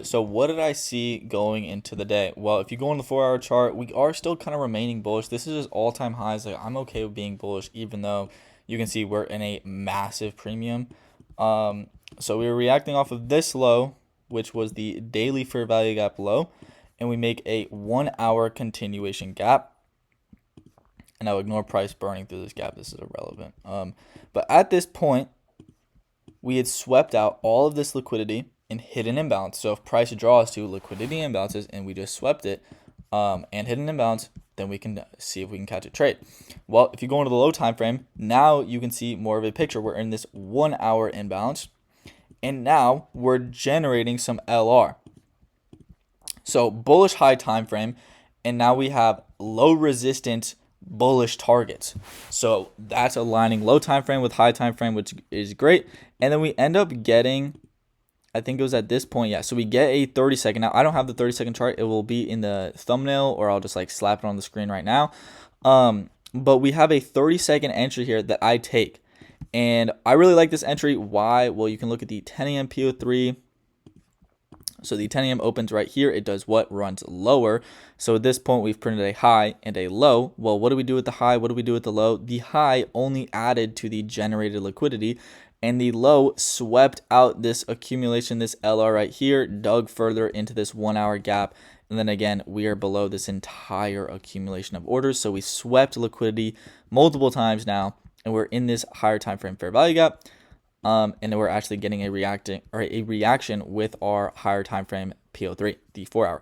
So what did I see going into the day? Well, if you go on the 4 hour chart, we are still kind of remaining bullish. This is just all-time highs. Like, I'm okay with being bullish, even though you can see we're in a massive premium. So we were reacting off of this low, which was the daily fair value gap low, and we make a 1 hour continuation gap. And I'll ignore price burning through this gap. This is irrelevant. But at this point, we had swept out all of this liquidity and hit an imbalance. So if price draws to liquidity imbalances and we just swept it and hit an imbalance, then we can see if we can catch a trade. Well, if you go into the low time frame, now you can see more of a picture. We're in this 1 hour imbalance, and now we're generating some LR. So bullish high time frame, and now we have low resistance bullish targets. So that's aligning low time frame with high time frame, which is great. And then we end up getting, I think it was at this point, yeah. So we get a 30-second. Now I don't have the 30-second chart. It will be in the thumbnail, or I'll just like slap it on the screen right now. But we have a 30-second entry here that I take, and I really like this entry. Why? Well, you can look at the 10 a.m. PO3. So the 10 a.m. opens right here. It does what? Runs lower. So at this point, we've printed a high and a low. Well, what do we do with the high? What do we do with the low? The high only added to the generated liquidity, and the low swept out this accumulation, this LR right here, dug further into this 1 hour gap. And then again, we are below this entire accumulation of orders. So we swept liquidity multiple times now, and we're in this higher time frame fair value gap. And then we're actually getting a reaction with our higher time frame PO3, the 4 hour.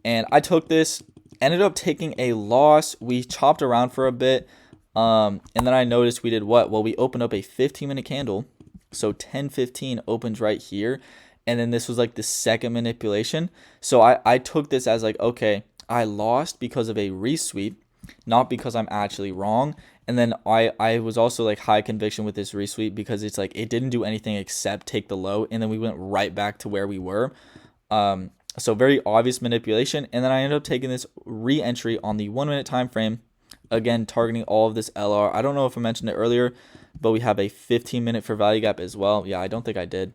And I took this, ended up taking a loss. We chopped around for a bit, and then I noticed we did what? Well, we opened up a 15-minute candle. So 10:15 opens right here, and then this was like the second manipulation. So I took this as like, okay, I lost because of a resweep, not because I'm actually wrong. And then I was also like high conviction with this resweep because it's like it didn't do anything except take the low, and then we went right back to where we were. So very obvious manipulation. And then I ended up taking this re-entry on the 1 minute time frame, again targeting all of this LR. I don't know if I mentioned it earlier, but we have a 15-minute fair value gap as well. Yeah, I don't think I did.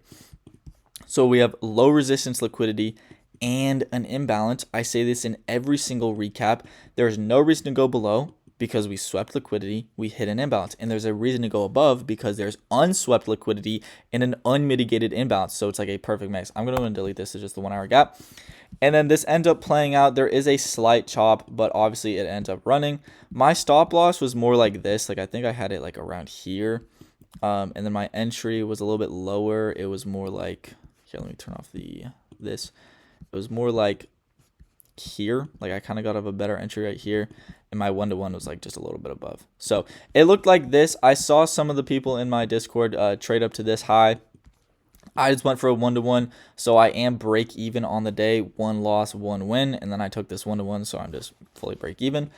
So we have low resistance liquidity and an imbalance. I say this in every single recap. There's no reason to go below because we swept liquidity, we hit an imbalance. And there's a reason to go above because there's unswept liquidity and an unmitigated imbalance. So it's like a perfect mix. I'm going to delete this. It's just the 1 hour gap. And then this ends up playing out. There is a slight chop, but obviously it ends up running. My stop loss was more like this. Like I think I had it like around here. And then my entry was a little bit lower. It was more like, here, let me turn off this. It was more like here. Like I kind of got a better entry right here. And my 1-to-1 was like just a little bit above. So it looked like this. I saw some of the people in my Discord trade up to this high. I just went for a 1-to-1, so I am break even on the day. 1 loss, 1 win, and then I took this 1-to-1, so I'm just fully break even.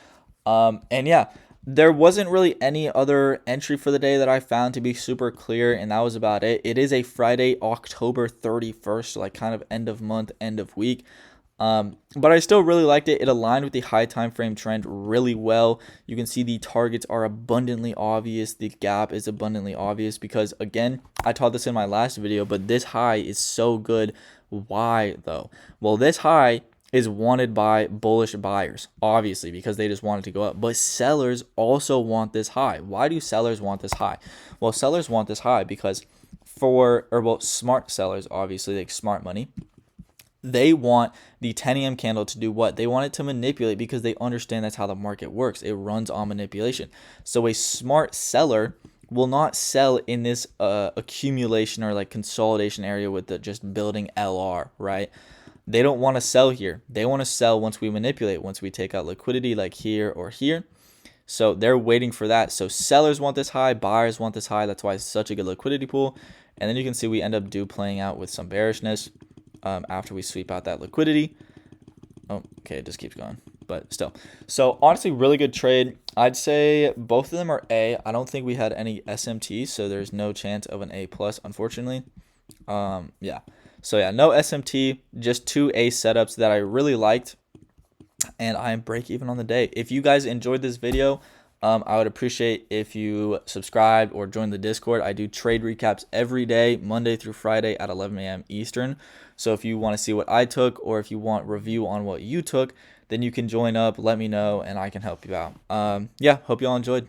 And yeah, there wasn't really any other entry for the day that I found to be super clear, and that was about it. It is a Friday, October 31st, so like kind of end of month, end of week. But I still really liked it. It aligned with the high time frame trend really well. You can see the targets are abundantly obvious. The gap is abundantly obvious because, again, I taught this in my last video, but this high is so good. Why though? Well, this high is wanted by bullish buyers, obviously, because they just want it to go up. But sellers also want this high. Why do sellers want this high? Well, sellers want this high because smart sellers, obviously, like smart money, they want the 10 a.m. candle to do what? They want it to manipulate because they understand that's how the market works. It runs on manipulation. So a smart seller will not sell in this accumulation or like consolidation area with the just building LR, right? They don't want to sell here. They want to sell once we manipulate, once we take out liquidity like here or here. So they're waiting for that. So sellers want this high, buyers want this high. That's why it's such a good liquidity pool. And then you can see we end up playing out with some bearishness. After we sweep out that liquidity. Oh, okay, it just keeps going, but still. So honestly, really good trade. I'd say both of them are A. I don't think we had any SMT, so there's no chance of an A+, unfortunately. Yeah. So yeah, no SMT, just 2 A setups that I really liked, and I am break even on the day. If you guys enjoyed this video, I would appreciate if you subscribed or joined the Discord. I do trade recaps every day, Monday through Friday at 11 a.m. Eastern. So if you want to see what I took, or if you want review on what you took, then you can join up, let me know, and I can help you out. Yeah, hope you all enjoyed.